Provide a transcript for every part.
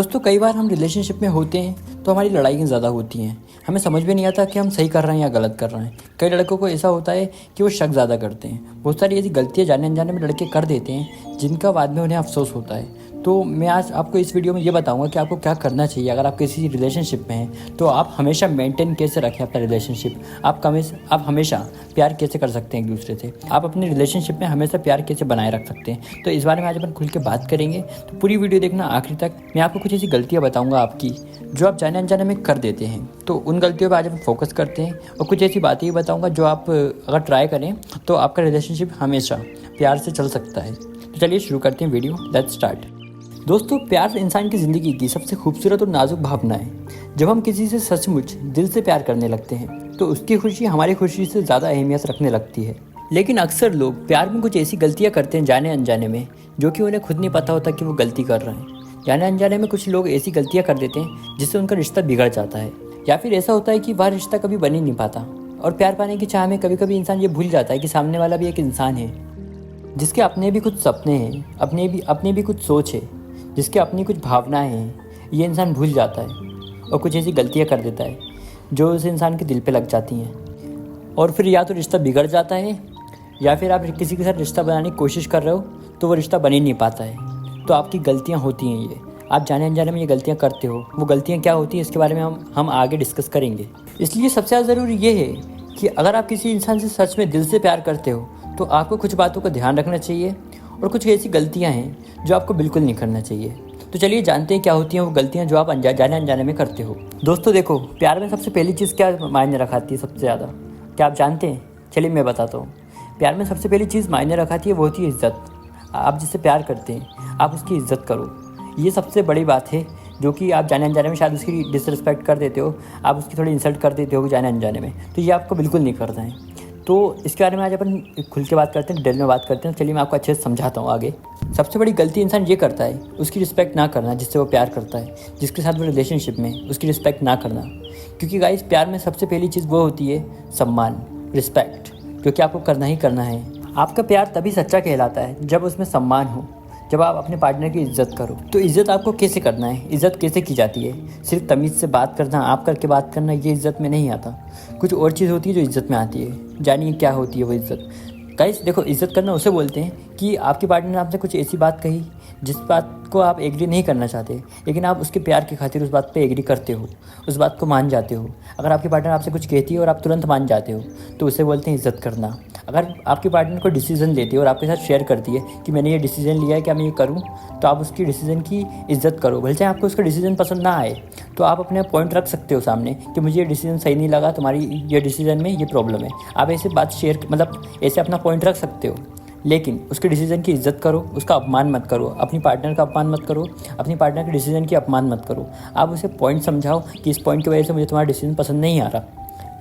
दोस्तों कई बार हम रिलेशनशिप में होते हैं तो हमारी लड़ाइयाँ ज़्यादा होती हैं। हमें समझ में नहीं आता कि हम सही कर रहे हैं या गलत कर रहे हैं। कई लड़कों को ऐसा होता है कि वो शक ज़्यादा करते हैं। बहुत सारी ऐसी गलतियाँ जाने अनजाने में लड़के कर देते हैं जिनका बाद में उन्हें अफसोस होता है। तो मैं आज आपको इस वीडियो में ये बताऊंगा कि आपको क्या करना चाहिए अगर आप किसी रिलेशनशिप में हैं। तो आप हमेशा मेंटेन कैसे रखें अपना रिलेशनशिप। आप हमेशा प्यार कैसे कर सकते हैं एक दूसरे से। आप अपने रिलेशनशिप में हमेशा प्यार कैसे बनाए रख सकते हैं। तो इस बारे में आज अपन खुल के बात करेंगे। तो पूरी वीडियो देखना आखिरी तक। मैं आपको कुछ ऐसी गलतियाँ बताऊँगा आपकी जो आप जाने अनजाने में कर देते हैं। तो उन गलतियों पर आज हम फोकस करते हैं और कुछ ऐसी बातें ही बताऊँगा जो आप अगर ट्राई करें तो आपका रिलेशनशिप हमेशा प्यार से चल सकता है। तो चलिए शुरू करते हैं वीडियो। Let's start. दोस्तों प्यार इंसान की ज़िंदगी की सबसे खूबसूरत और नाजुक भावना है। जब हम किसी से सचमुच दिल से प्यार करने लगते हैं तो उसकी खुशी हमारी खुशी से ज़्यादा अहमियत रखने लगती है। लेकिन अक्सर लोग प्यार में कुछ ऐसी गलतियां करते हैं जाने अनजाने में जो कि उन्हें खुद नहीं पता होता कि वो गलती कर रहे हैं। जाने अनजाने में कुछ लोग ऐसी गलतियां कर देते हैं जिससे उनका रिश्ता बिगड़ जाता है, या फिर ऐसा होता है कि वह रिश्ता कभी बन ही नहीं पाता। और प्यार पाने की चाह में कभी कभी इंसान ये भूल जाता है कि सामने वाला भी एक इंसान है जिसके अपने भी कुछ सपने हैं, अपने भी कुछ सोच है, जिसके अपनी कुछ भावनाएं हैं। ये इंसान भूल जाता है और कुछ ऐसी गलतियां कर देता है जो उस इंसान के दिल पे लग जाती हैं। और फिर या तो रिश्ता बिगड़ जाता है या फिर आप किसी के साथ रिश्ता बनाने की कोशिश कर रहे हो तो वो रिश्ता बन ही नहीं पाता है। तो आपकी गलतियां होती हैं, ये आप जाने अनजाने में ये गलतियां करते हो। वो गलतियां क्या होती हैं इसके बारे में हम आगे डिस्कस करेंगे। इसलिए सबसे ज़्यादा ज़रूरी ये है कि अगर आप किसी इंसान से सच में दिल से प्यार करते हो तो आपको कुछ बातों का ध्यान रखना चाहिए और कुछ ऐसी गलतियां हैं जो आपको बिल्कुल नहीं करना चाहिए। तो चलिए जानते हैं क्या होती हैं वो गलतियां जो आप जाने अनजाने में करते हो। दोस्तों देखो, प्यार में सबसे पहली चीज़ क्या मायने रखाती है सबसे ज़्यादा, क्या आप जानते हैं? चलिए मैं बताता हूँ। प्यार में सबसे पहली चीज़ मायने रखाती है वो होती है इज़्ज़त। आप जिससे प्यार करते हैं आप उसकी इज़्ज़त करो। ये सबसे बड़ी बात है जो कि आप जाने अनजाने में शायद उसकी डिसरिस्पेक्ट कर देते हो, आप उसकी थोड़ी इंसल्ट कर देते हो जाने अनजाने में। तो ये आपको बिल्कुल नहीं करना है। तो इसके बारे में आज अपन खुल के बात करते हैं, डिटेल में बात करते हैं। चलिए मैं आपको अच्छे से समझाता हूँ आगे। सबसे बड़ी गलती इंसान ये करता है उसकी रिस्पेक्ट ना करना, जिससे वो प्यार करता है, जिसके साथ वो रिलेशनशिप में, उसकी रिस्पेक्ट ना करना। क्योंकि गाइस प्यार में सबसे पहली चीज़ वो होती है सम्मान, रिस्पेक्ट, क्योंकि आपको करना ही करना है। आपका प्यार तभी सच्चा कहलाता है जब उसमें सम्मान हो, जब आप अपने पार्टनर की इज्जत करो। तो इज़्ज़त आपको कैसे करना है, इज़्ज़त कैसे की जाती है? सिर्फ तमीज़ से बात करना, आप करके बात करना, ये इज़्ज़त में नहीं आता। कुछ और चीज़ होती है जो इज़्ज़त में आती है। जानिए क्या होती है वो इज़्ज़त। गाइस देखो, इज़्ज़त करना उसे बोलते हैं कि आपके पार्टनर ने आपसे कुछ ऐसी बात कही जिस बात को आप एग्री नहीं करना चाहते, लेकिन आप उसके प्यार की खातिर उस बात पे एग्री करते हो, उस बात को मान जाते हो। अगर आपके पार्टनर आपसे कुछ कहती है और आप तुरंत मान जाते हो तो उसे बोलते हैं इज़्ज़त करना। अगर आपके पार्टनर को डिसीजन लेती है और आपके साथ शेयर करती है कि मैंने ये डिसीजन लिया है, क्या मैं ये करूँ, तो आप उसकी डिसीजन की इज़्ज़त करो। भले चाहे आपको उसका डिसीजन पसंद ना आए तो आप अपने पॉइंट रख सकते हो सामने कि मुझे ये डिसीजन सही नहीं लगा, तुम्हारी ये डिसीजन में ये प्रॉब्लम है। आप ऐसे बात शेयर ऐसे अपना पॉइंट रख सकते हो, लेकिन उसके डिसीजन की इज़्ज़त करो, उसका अपमान मत करो, अपनी पार्टनर का अपमान मत करो, अपनी पार्टनर के डिसीजन की अपमान मत करो। आप उसे पॉइंट समझाओ कि इस पॉइंट की वजह से मुझे तुम्हारा डिसीजन पसंद नहीं आ रहा,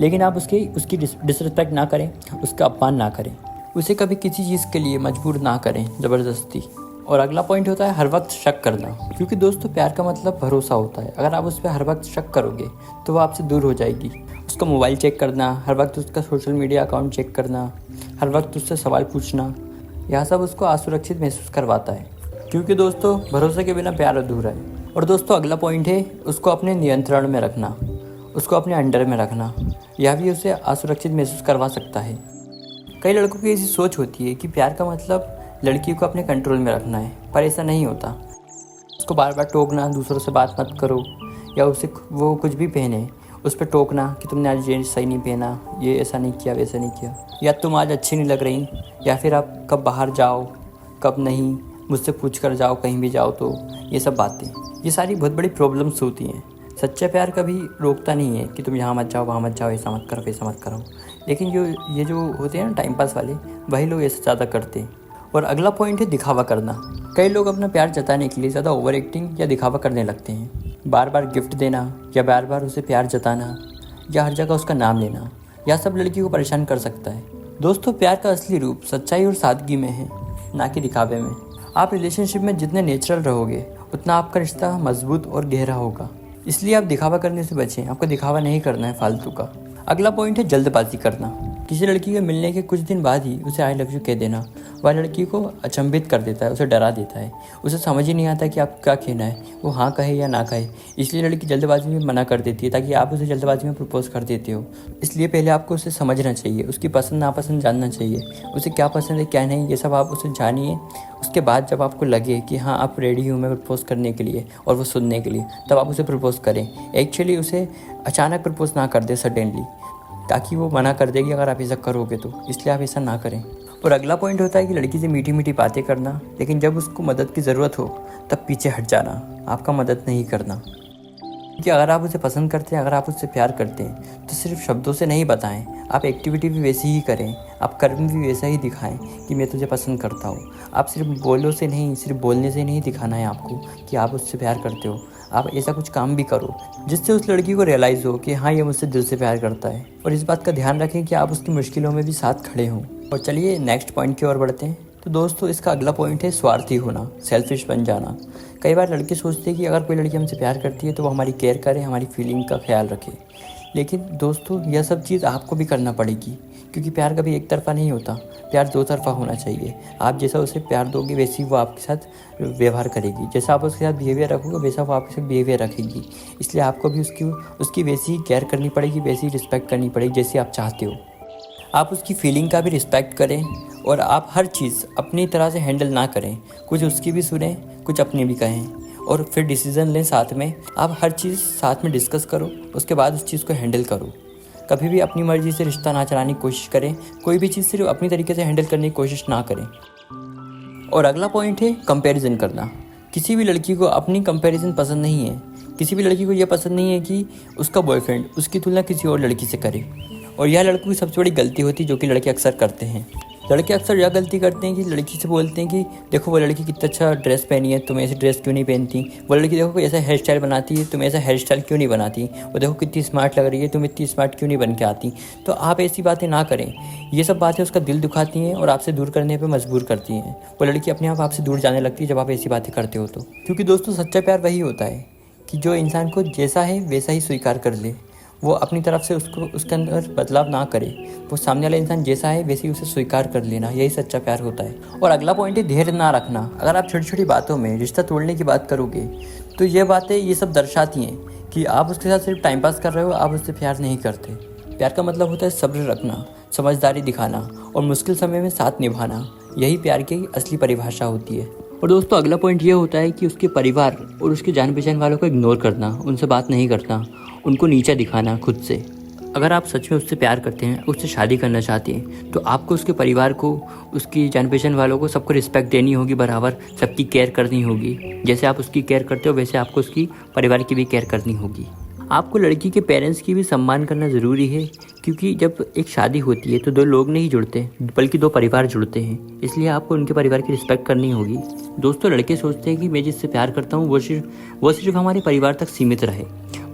लेकिन आप उसकी डिसरिस्पेक्ट ना करें, उसका अपमान ना करें, उसे कभी किसी चीज़ के लिए मजबूर ना करें ज़बरदस्ती। और अगला पॉइंट होता है हर वक्त शक करना। क्योंकि दोस्तों प्यार का मतलब भरोसा होता है। अगर आप उस पर हर वक्त शक करोगे तो वो आपसे दूर हो जाएगी। उसका मोबाइल चेक करना, हर वक्त उसका सोशल मीडिया अकाउंट चेक करना, हर वक्त उससे सवाल पूछना, यह सब उसको असुरक्षित महसूस करवाता है। क्योंकि दोस्तों भरोसे के बिना प्यार अधूरा है। और दोस्तों अगला पॉइंट है उसको अपने नियंत्रण में रखना, उसको अपने अंडर में रखना। यह भी उसे असुरक्षित महसूस करवा सकता है। कई लड़कों की ऐसी सोच होती है कि प्यार का मतलब लड़की को अपने कंट्रोल में रखना है, पर ऐसा नहीं होता। उसको बार बार टोकना, दूसरों से बात मत करो, या उसे वो कुछ भी पहने उस पर टोकना कि तुमने आज ये सही नहीं पहना, ये ऐसा नहीं किया, वैसा नहीं किया, या तुम आज अच्छी नहीं लग रही, या फिर आप कब बाहर जाओ कब नहीं, मुझसे पूछ कर जाओ कहीं भी जाओ। तो ये सब बातें, ये सारी बहुत बड़ी प्रॉब्लम्स होती हैं। सच्चा प्यार कभी रोकता नहीं है कि तुम यहाँ मत जाओ, वहाँ मत जाओ, ऐसा मत करो, वैसा मत करो। लेकिन ये जो होते हैं ना टाइम पास वाले, वही लोग ऐसा ज़्यादा करते हैं। और अगला पॉइंट है दिखावा करना। कई लोग अपना प्यार जताने के लिए ज़्यादा ओवर एक्टिंग या दिखावा करने लगते हैं। बार बार गिफ्ट देना, या बार बार उसे प्यार जताना, या हर जगह उसका नाम लेना, यह सब लड़की को परेशान कर सकता है। दोस्तों प्यार का असली रूप सच्चाई और सादगी में है, ना कि दिखावे में। आप रिलेशनशिप में जितने नेचुरल रहोगे उतना आपका रिश्ता मजबूत और गहरा होगा। इसलिए आप दिखावा करने से बचें, आपको दिखावा नहीं करना है फालतू का। अगला पॉइंट है जल्दबाजी करना। किसी लड़की के मिलने के कुछ दिन बाद ही उसे आई लव यू कह देना वह लड़की को अचंभित कर देता है, उसे डरा देता है। उसे समझ ही नहीं आता कि आप क्या कहना है, वो हाँ कहे या ना कहे। इसलिए लड़की जल्दबाजी में मना कर देती है ताकि आप उसे जल्दबाजी में प्रपोज कर देते हो। इसलिए पहले आपको उसे समझना चाहिए, उसकी पसंद नापसंद जानना चाहिए, उसे क्या पसंद है क्या नहीं, ये सब आप उसे जानिए। उसके बाद जब आपको लगे कि हाँ आप रेडी हूँ मैं प्रपोज करने के लिए और वो सुनने के लिए, तब आप उसे प्रपोज करें। एक्चुअली उसे अचानक प्रपोज ना कर दे सडनली, ताकि वो मना कर देगी अगर आप ऐसा करोगे तो। इसलिए आप ऐसा ना करें। और अगला पॉइंट होता है कि लड़की से मीठी मीठी बातें करना, लेकिन जब उसको मदद की ज़रूरत हो तब पीछे हट जाना, आपका मदद नहीं करना। कि अगर आप उसे पसंद करते हैं, अगर आप उससे प्यार करते हैं, तो सिर्फ शब्दों से नहीं बताएं, आप एक्टिविटी भी वैसी ही करें, आप कर्म भी वैसा ही दिखाएं कि मैं तुझे पसंद करता हूँ। आप सिर्फ बोलों से नहीं, सिर्फ बोलने से नहीं दिखाना है आपको कि आप उससे प्यार करते हो। आप ऐसा कुछ काम भी करो जिससे उस लड़की को रियलाइज़ हो कि हाँ ये मुझसे दिल से प्यार करता है। और इस बात का ध्यान रखें कि आप उसकी मुश्किलों में भी साथ खड़े हों। और चलिए नेक्स्ट पॉइंट की ओर बढ़ते हैं। तो दोस्तों इसका अगला पॉइंट है स्वार्थी होना, सेल्फिश बन जाना। कई बार लड़के सोचते हैं कि अगर कोई लड़की हमसे प्यार करती है तो वो हमारी केयर करे, हमारी फीलिंग का ख्याल रखे। लेकिन दोस्तों यह सब चीज़ आपको भी करना पड़ेगी, क्योंकि प्यार कभी एक तरफा नहीं होता, प्यार दो तरफा होना चाहिए। आप जैसा उसे प्यार दोगे वैसे ही वो आपके साथ व्यवहार करेगी, जैसा आप उसके साथ बिहेवियर रखोगे वैसा वो आपके साथ बिहेवियर रखेगी। इसलिए आपको भी उसकी वैसी ही केयर करनी पड़ेगी, वैसी ही रिस्पेक्ट करनी पड़ेगी जैसी आप चाहते हो। आप उसकी फीलिंग का भी रिस्पेक्ट करें और आप हर चीज़ अपनी तरह से हैंडल ना करें, कुछ उसकी भी सुनें, कुछ अपनी भी कहें और फिर डिसीज़न लें साथ में। आप हर चीज़ साथ में डिस्कस करो, उसके बाद उस चीज़ को हैंडल करो। कभी भी अपनी मर्ज़ी से रिश्ता ना चलाने की कोशिश करें, कोई भी चीज़ सिर्फ अपनी तरीके से हैंडल करने की कोशिश ना करें। और अगला पॉइंट है कंपैरिजन करना। किसी भी लड़की को अपनी कंपैरिजन पसंद नहीं है। किसी भी लड़की को यह पसंद नहीं है कि उसका बॉयफ्रेंड उसकी तुलना किसी और लड़की से करे। और यह लड़कों की सबसे बड़ी गलती होती है जो कि लड़के अक्सर करते हैं। लड़के अक्सर यह गलती करते हैं कि लड़की से बोलते हैं कि देखो वो लड़की कितना अच्छा ड्रेस पहनी है, तुम ऐसी ड्रेस क्यों नहीं पहनती। वो लड़की देखो कोई ऐसा हेयर स्टाइल बनाती है, तुम ऐसा हेयर स्टाइल क्यों नहीं बनाती। वो देखो कितनी स्मार्ट लग रही है, तुम इतनी स्मार्ट क्यों नहीं बन के आती। तो आप ऐसी बातें ना करें। ये सब बातें उसका दिल दुखाती हैं और आपसे दूर करने पर मजबूर करती हैं। वो लड़की अपने आप आपसे दूर जाने लगती है जब आप ऐसी बातें करते हो तो। क्योंकि दोस्तों सच्चा प्यार वही होता है कि जो इंसान को जैसा है वैसा ही स्वीकार कर ले। वो अपनी तरफ से उसके अंदर बदलाव ना करे। वो सामने वाला इंसान जैसा है वैसे ही उसे स्वीकार कर लेना, यही सच्चा प्यार होता है। और अगला पॉइंट है धैर्य ना रखना। अगर आप छोटी छोटी बातों में रिश्ता तोड़ने की बात करोगे तो ये सब दर्शाती हैं कि आप उसके साथ सिर्फ टाइम पास कर रहे हो, आप उससे प्यार नहीं करते। प्यार का मतलब होता है सब्र रखना, समझदारी दिखाना और मुश्किल समय में साथ निभाना। यही प्यार की असली परिभाषा होती है। और दोस्तों अगला पॉइंट ये होता है कि उसके परिवार और उसके जान पहचान वालों को इग्नोर करना, उनसे बात नहीं करना, उनको नीचा दिखाना खुद से। अगर आप सच में उससे प्यार करते हैं, उससे शादी करना चाहते हैं, तो आपको उसके परिवार को, उसकी जान पहचान वालों को, सबको रिस्पेक्ट देनी होगी बराबर, सबकी केयर करनी होगी। जैसे आप उसकी केयर करते हो वैसे आपको उसकी परिवार की भी केयर करनी होगी। आपको लड़की के पेरेंट्स की भी सम्मान करना ज़रूरी है, क्योंकि जब एक शादी होती है तो दो लोग नहीं जुड़ते बल्कि दो परिवार जुड़ते हैं। इसलिए आपको उनके परिवार की रिस्पेक्ट करनी होगी। दोस्तों लड़के सोचते हैं कि मैं जिससे प्यार करता हूँ वो सिर्फ हमारे परिवार तक सीमित रहे,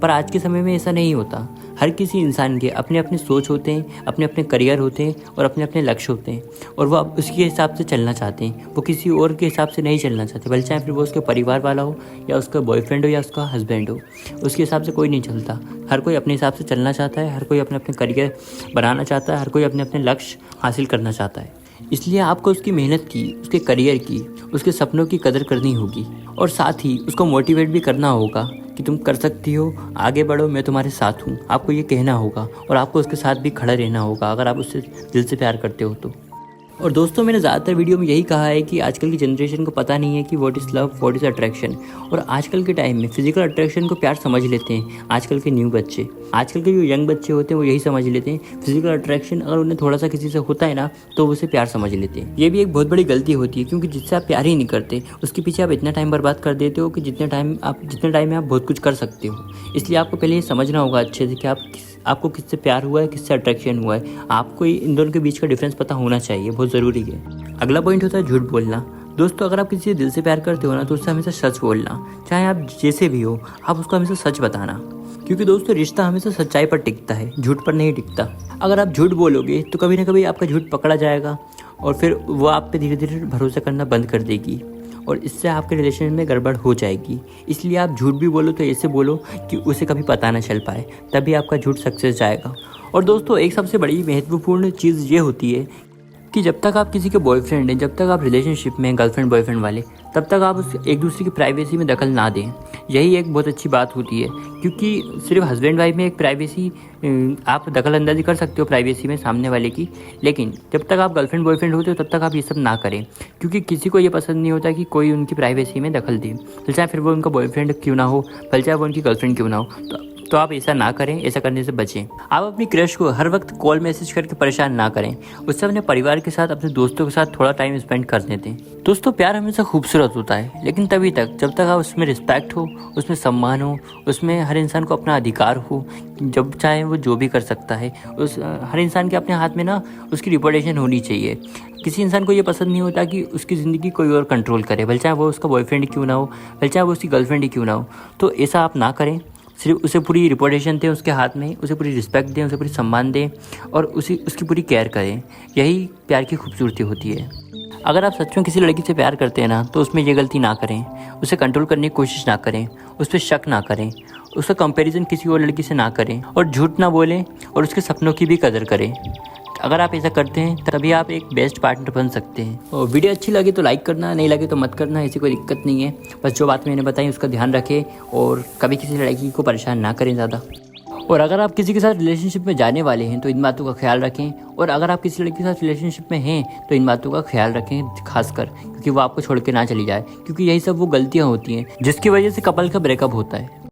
पर आज के समय में ऐसा नहीं होता। हर किसी इंसान के अपने अपने सोच होते हैं, अपने अपने करियर होते हैं और अपने अपने लक्ष्य होते हैं, और वो उसके हिसाब से चलना चाहते हैं। वो किसी और के हिसाब से नहीं चलना चाहते, भले चाहे फिर वो उसके परिवार वाला हो या उसका बॉयफ्रेंड हो या उसका हस्बैंड हो, उसके हिसाब से कोई नहीं चलता। हर कोई अपने हिसाब से चलना चाहता है, हर कोई अपने अपने करियर बनाना चाहता है, हर कोई अपने अपने लक्ष्य हासिल करना चाहता है। इसलिए आपको उसकी मेहनत की, उसके करियर की, उसके सपनों की कदर करनी होगी और साथ ही उसको मोटिवेट भी करना होगा कि तुम कर सकती हो, आगे बढ़ो, मैं तुम्हारे साथ हूँ। आपको ये कहना होगा और आपको उसके साथ भी खड़ा रहना होगा अगर आप उससे दिल से प्यार करते हो तो। और दोस्तों मैंने ज़्यादातर वीडियो में यही कहा है कि आजकल की जनरेशन को पता नहीं है कि what is love, what is attraction. और आजकल के टाइम में फिजिकल अट्रैक्शन को प्यार समझ लेते हैं आजकल के न्यू बच्चे। आजकल के जो यंग बच्चे होते हैं वो यही समझ लेते हैं फिजिकल अट्रैक्शन अगर उन्हें थोड़ा सा किसी से होता है ना तो उसे प्यार समझ लेते हैं। ये भी एक बहुत बड़ी गलती होती है, क्योंकि जिससे आप प्यार ही नहीं करते उसके पीछे आप इतना टाइम बर्बाद कर देते हो कि जितने टाइम में आप बहुत कुछ कर सकते हो। इसलिए आपको पहले ये समझना होगा अच्छे से कि आपको किससे प्यार हुआ है, किससे अट्रैक्शन हुआ है। आपको इन दोनों के बीच का डिफरेंस पता होना चाहिए, बहुत ज़रूरी है। अगला पॉइंट होता है झूठ बोलना। दोस्तों अगर आप किसी से दिल से प्यार करते हो ना तो उससे हमेशा सच बोलना, चाहे आप जैसे भी हो, आप उसको हमेशा सच बताना। क्योंकि दोस्तों रिश्ता हमेशा सच्चाई पर टिकता है, झूठ पर नहीं टिकता। अगर आप झूठ बोलोगे तो कभी ना कभी आपका झूठ पकड़ा जाएगा और फिर वो आप पे धीरे धीरे भरोसा करना बंद कर देगी और इससे आपके रिलेशन में गड़बड़ हो जाएगी। इसलिए आप झूठ भी बोलो तो ऐसे बोलो कि उसे कभी पता ना चल पाए, तभी आपका झूठ सक्सेस जाएगा। और दोस्तों एक सबसे बड़ी महत्वपूर्ण चीज़ ये होती है कि जब तक आप किसी के बॉयफ्रेंड हैं, जब तक आप रिलेशनशिप में हैं गर्लफ्रेंड बॉयफ्रेंड वाले, तब तक आप उस एक दूसरे की प्राइवेसी में दखल ना दें। यही एक बहुत अच्छी बात होती है, क्योंकि सिर्फ हस्बैंड वाइफ में एक प्राइवेसी आप दखल अंदाजी कर सकते हो प्राइवेसी में सामने वाले की, लेकिन जब तक आप गर्लफ्रेंड बॉयफ्रेंड होते हो तब तक आप ये सब ना करें, क्योंकि किसी को ये पसंद नहीं होता कि कोई उनकी प्राइवेसी में दखल दे, भले चाहे फिर वो उनका बॉयफ्रेंड क्यों ना हो, भले चाहे वो उनकी गर्लफ्रेंड क्यों ना हो। तो आप ऐसा ना करें, ऐसा करने से बचें। आप अपनी क्रश को हर वक्त कॉल मैसेज करके परेशान ना करें, उससे अपने परिवार के साथ, अपने दोस्तों के साथ थोड़ा टाइम स्पेंड करने दें। दोस्तों, प्यार हमेशा खूबसूरत होता है, लेकिन तभी तक जब तक आप उसमें रिस्पेक्ट हो, उसमें सम्मान हो, उसमें हर इंसान को अपना अधिकार हो, जब चाहे वो जो भी कर सकता है। हर इंसान के अपने हाथ में ना उसकी रिपोर्टेशन होनी चाहिए। किसी इंसान को ये पसंद नहीं होता कि उसकी ज़िंदगी कोई और कंट्रोल करे, भले चाहे वो उसका बॉयफ्रेंड क्यों ना हो, भले चाहे वो उसकी गर्लफ्रेंड ही क्यों ना हो। तो ऐसा आप ना करें, सिर्फ उसे पूरी रिपोर्टेशन दें उसके हाथ में, उसे पूरी रिस्पेक्ट दें, उसे पूरी सम्मान दें और उसकी पूरी केयर करें। यही प्यार की खूबसूरती होती है। अगर आप सच में किसी लड़की से प्यार करते हैं ना, तो उसमें ये गलती ना करें, उसे कंट्रोल करने की कोशिश ना करें, उस पर शक ना करें, उसका कंपैरिजन किसी और लड़की से ना करें और झूठ ना बोलें और उसके सपनों की भी कदर करें। अगर आप ऐसा करते हैं तभी आप एक बेस्ट पार्टनर बन सकते हैं। और वीडियो अच्छी लगी तो लाइक करना, नहीं लगे तो मत करना, ऐसी कोई दिक्कत नहीं है। बस जो बात मैंने बताई उसका ध्यान रखें और कभी किसी लड़की को परेशान ना करें ज़्यादा। और अगर आप किसी के साथ रिलेशनशिप में जाने वाले हैं तो इन बातों का ख्याल रखें, और अगर आप किसी लड़की के साथ रिलेशनशिप में हैं तो इन बातों का ख्याल रखें खासकर, क्योंकि वो आपको छोड़ के ना चली जाए, क्योंकि यही सब वो गलतियाँ होती हैं जिसकी वजह से कपल का ब्रेकअप होता है।